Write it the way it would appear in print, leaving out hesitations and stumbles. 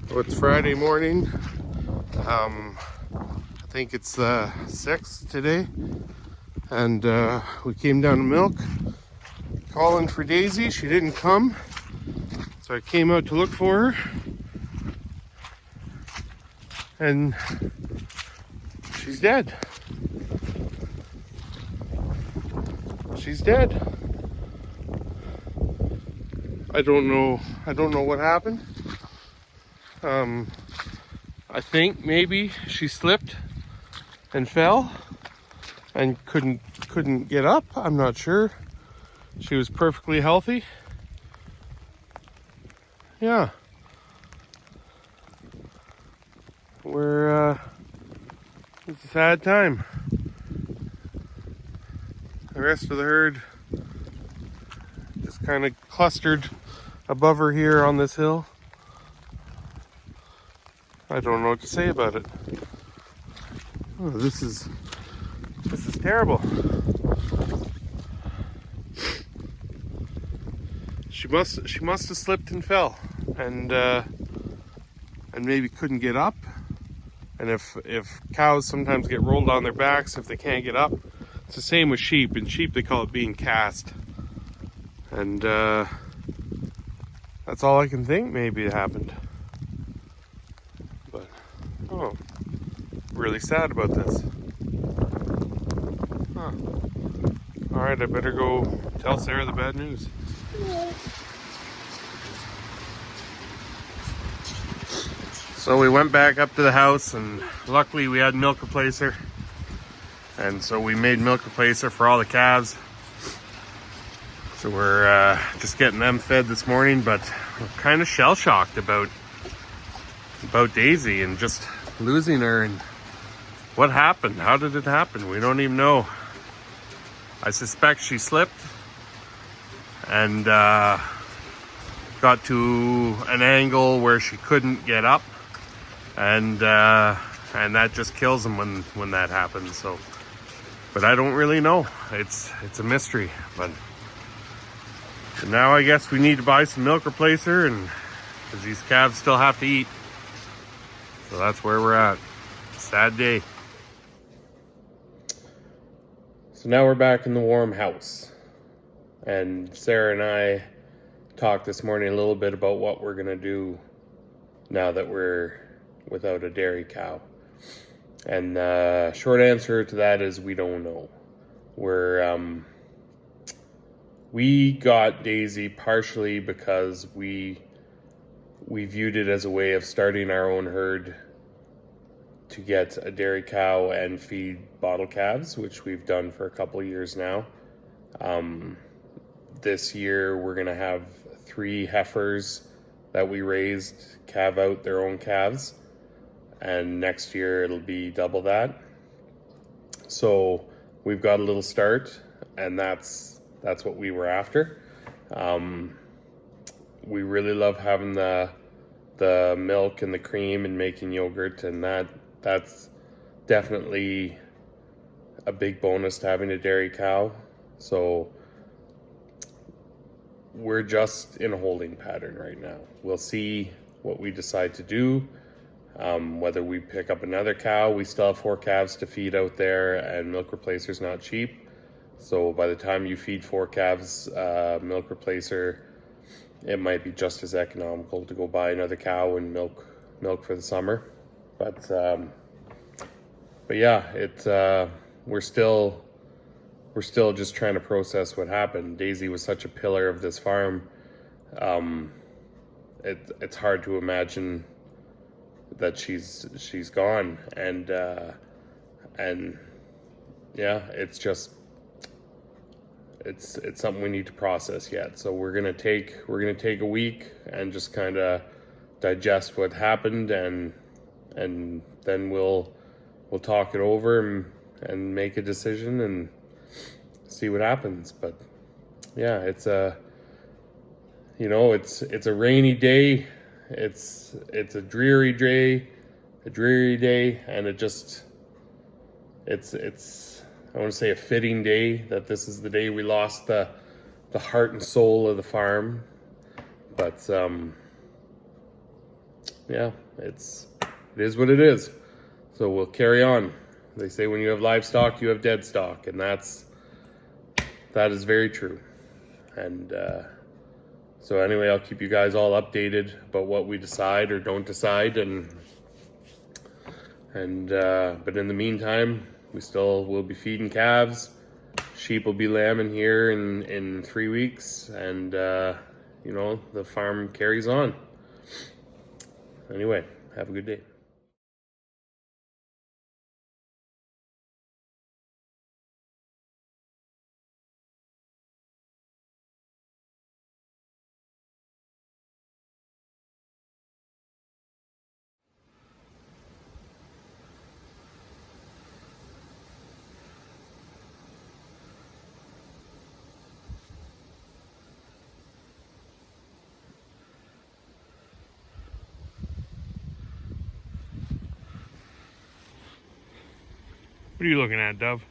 So it's Friday morning. I think it's the 6th today. And we came down to milk, calling for Daisy. She didn't come. So I came out to look for her. And she's dead. She's dead. I don't know what happened. I think maybe she slipped and fell and couldn't get up. I'm not sure. She was perfectly healthy. Yeah. It's a sad time. The rest of the herd just kind of clustered above her here on this hill. I don't know what to say about it. Oh, this is terrible. She must have slipped and fell, and maybe couldn't get up. And if cows sometimes get rolled on their backs if they can't get up, it's the same with sheep. In sheep they call it being cast, and that's all I can think. Maybe it happened, but really sad about this. Huh. All right, I better go tell Sarah the bad news. So we went back up to the house, and luckily we had milk replacer, and so we made milk replacer for all the calves. So we're just getting them fed this morning, but we're kind of shell shocked about Daisy and just losing her. And what happened? How did it happen? We don't even know. I suspect she slipped and got to an angle where she couldn't get up, and that just kills them when that happens. So, but I don't really know. It's a mystery. But now I guess we need to buy some milk replacer, and because these calves still have to eat. So that's where we're at. Sad day. So now we're back in the warm house, and Sarah and I talked this morning a little bit about what we're gonna do now that we're without a dairy cow. And short answer to that is we don't know. We got Daisy partially because we viewed it as a way of starting our own herd to get a dairy cow and feed bottle calves, which we've done for a couple of years now. This year we're gonna have 3 heifers that we raised calve out their own calves, and next year it'll be double that. So we've got a little start, and that's what we were after. We really love having the milk and the cream and making yogurt, and that's definitely a big bonus to having a dairy cow. So we're just in a holding pattern right now. We'll see what we decide to do. Whether we pick up another cow. We still have 4 calves to feed out there, and milk replacer's not cheap. So by the time you feed 4 calves milk replacer, it might be just as economical to go buy another cow and milk for the summer. But yeah, we're still just trying to process what happened. Daisy was such a pillar of this farm. It's hard to imagine that she's gone, and yeah, it's something we need to process yet. So we're gonna take a week and just kind of digest what happened, and then we'll talk it over and make a decision and see what happens. But yeah, it's a rainy day. It's a dreary day, and it's I want to say a fitting day that this is the day we lost the heart and soul of the farm. But yeah, it is what it is. So we'll carry on. They say when you have livestock, you have dead stock, and that is very true. And so anyway, I'll keep you guys all updated about what we decide or don't decide, and but in the meantime, we still will be feeding calves. Sheep will be lambing here in 3 weeks, and you know, the farm carries on. Anyway, have a good day. What are you looking at, Dove?